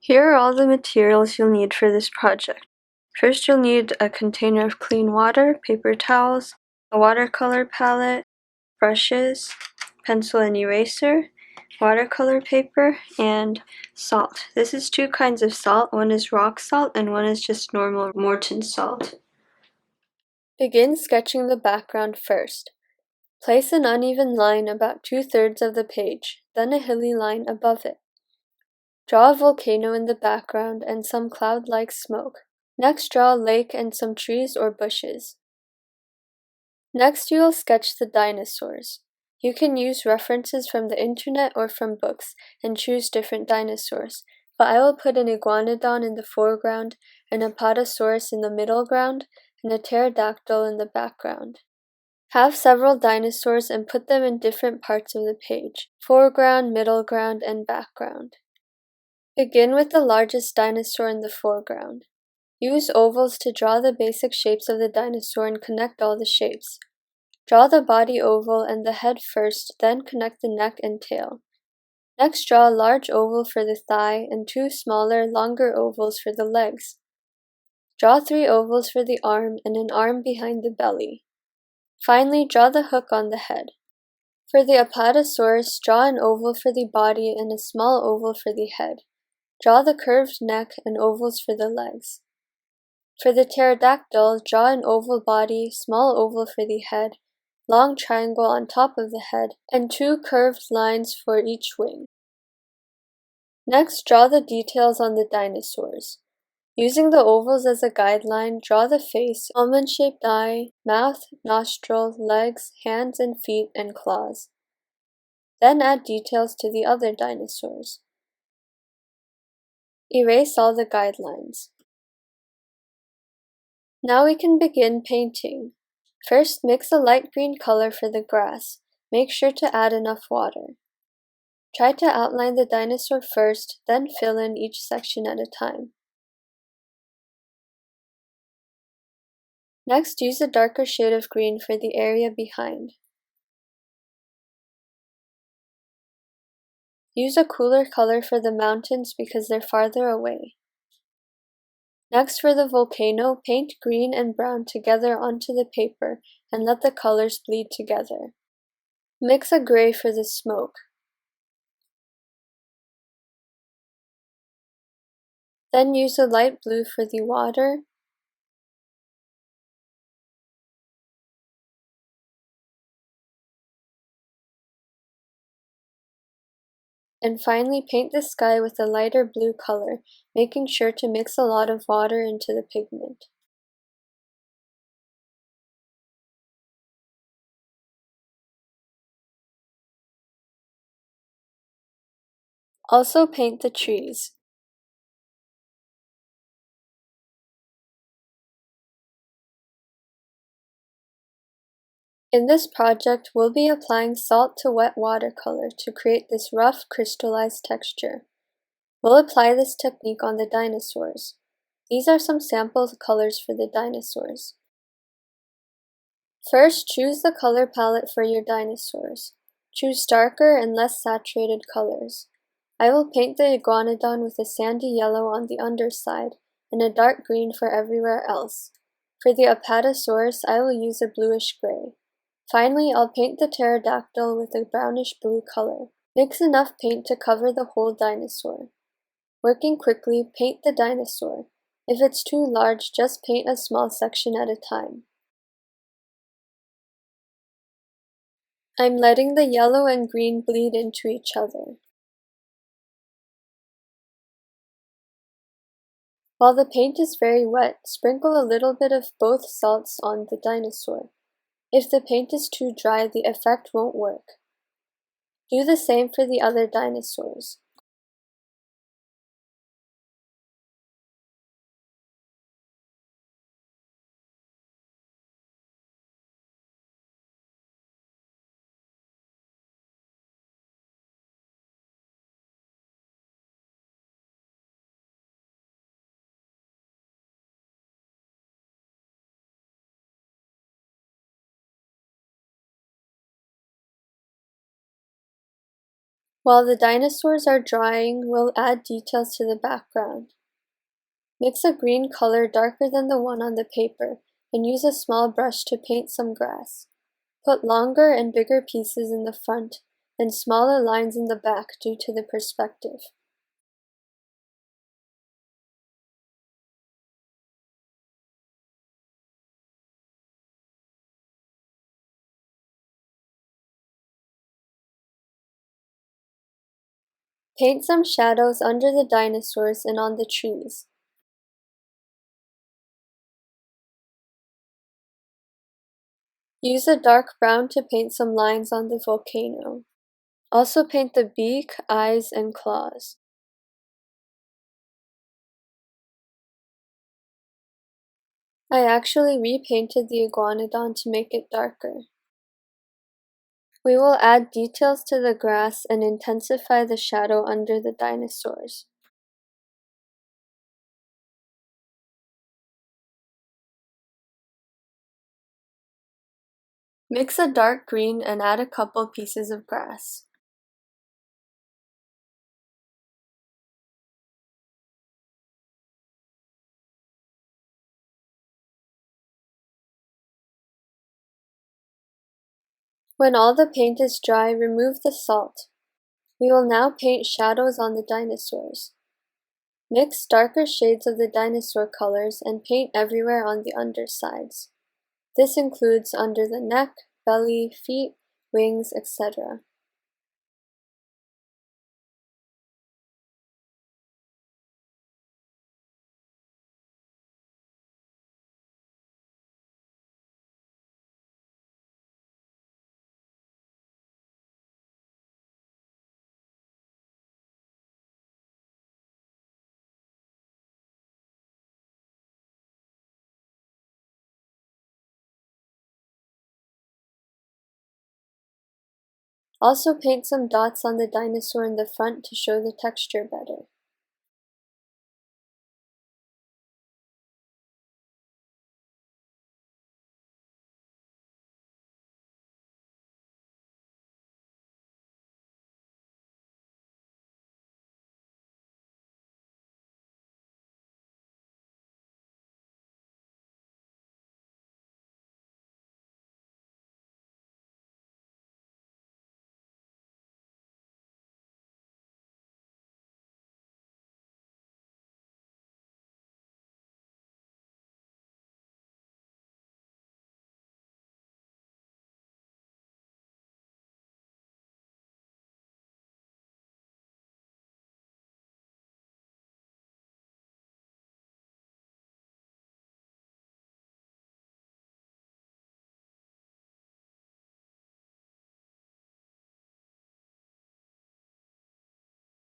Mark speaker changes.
Speaker 1: Here are all the materials you'll need for this project. First, you'll need a container of clean water, paper towels, a watercolor palette, brushes, pencil and eraser, watercolor paper, and salt. This is two kinds of salt. One is rock salt and one is just normal Morton salt. Begin sketching the background first. Place an uneven line about 2/3 of the page, then a hilly line above it. Draw a volcano in the background and some cloud-like smoke. Next, draw a lake and some trees or bushes. Next, you will sketch the dinosaurs. You can use references from the internet or from books and choose different dinosaurs, but I will put an iguanodon in the foreground, an apatosaurus in the middle ground, and a pterodactyl in the background. Have several dinosaurs and put them in different parts of the page: foreground, middle ground, and background. Begin with the largest dinosaur in the foreground. Use ovals to draw the basic shapes of the dinosaur and connect all the shapes. Draw the body oval and the head first, then connect the neck and tail. Next, draw a large oval for the thigh and two smaller, longer ovals for the legs. Draw 3 ovals for the arm and an arm behind the belly. Finally, draw the hook on the head. For the apatosaurus, draw an oval for the body and a small oval for the head. Draw the curved neck and ovals for the legs. For the pterodactyl, draw an oval body, small oval for the head, long triangle on top of the head, and 2 curved lines for each wing. Next, draw the details on the dinosaurs. Using the ovals as a guideline, draw the face, almond-shaped eye, mouth, nostril, legs, hands and feet, and claws. Then add details to the other dinosaurs. Erase all the guidelines. Now we can begin painting. First, mix a light green color for the grass. Make sure to add enough water. Try to outline the dinosaur first, then fill in each section at a time. Next, use a darker shade of green for the area behind. Use a cooler color for the mountains because they're farther away. Next, for the volcano, paint green and brown together onto the paper and let the colors bleed together. Mix a gray for the smoke. Then use a light blue for the water, and finally paint the sky with a lighter blue color, making sure to mix a lot of water into the pigment. Also paint the trees. In this project, we'll be applying salt to wet watercolor to create this rough, crystallized texture. We'll apply this technique on the dinosaurs. These are some sample colors for the dinosaurs. First, choose the color palette for your dinosaurs. Choose darker and less saturated colors. I will paint the iguanodon with a sandy yellow on the underside and a dark green for everywhere else. For the apatosaurus, I will use a bluish gray. Finally, I'll paint the pterodactyl with a brownish blue color. Mix enough paint to cover the whole dinosaur. Working quickly, paint the dinosaur. If it's too large, just paint a small section at a time. I'm letting the yellow and green bleed into each other. While the paint is very wet, sprinkle a little bit of both salts on the dinosaur. If the paint is too dry, the effect won't work. Do the same for the other dinosaurs. While the dinosaurs are drying, we'll add details to the background. Mix a green color darker than the one on the paper and use a small brush to paint some grass. Put longer and bigger pieces in the front and smaller lines in the back due to the perspective. Paint some shadows under the dinosaurs and on the trees. Use a dark brown to paint some lines on the volcano. Also paint the beak, eyes, and claws. I actually repainted the iguanodon to make it darker. We will add details to the grass and intensify the shadow under the dinosaurs. Mix a dark green and add a couple pieces of grass. When all the paint is dry, remove the salt. We will now paint shadows on the dinosaurs. Mix darker shades of the dinosaur colors and paint everywhere on the undersides. This includes under the neck, belly, feet, wings, etc. Also paint some dots on the dinosaur in the front to show the texture better.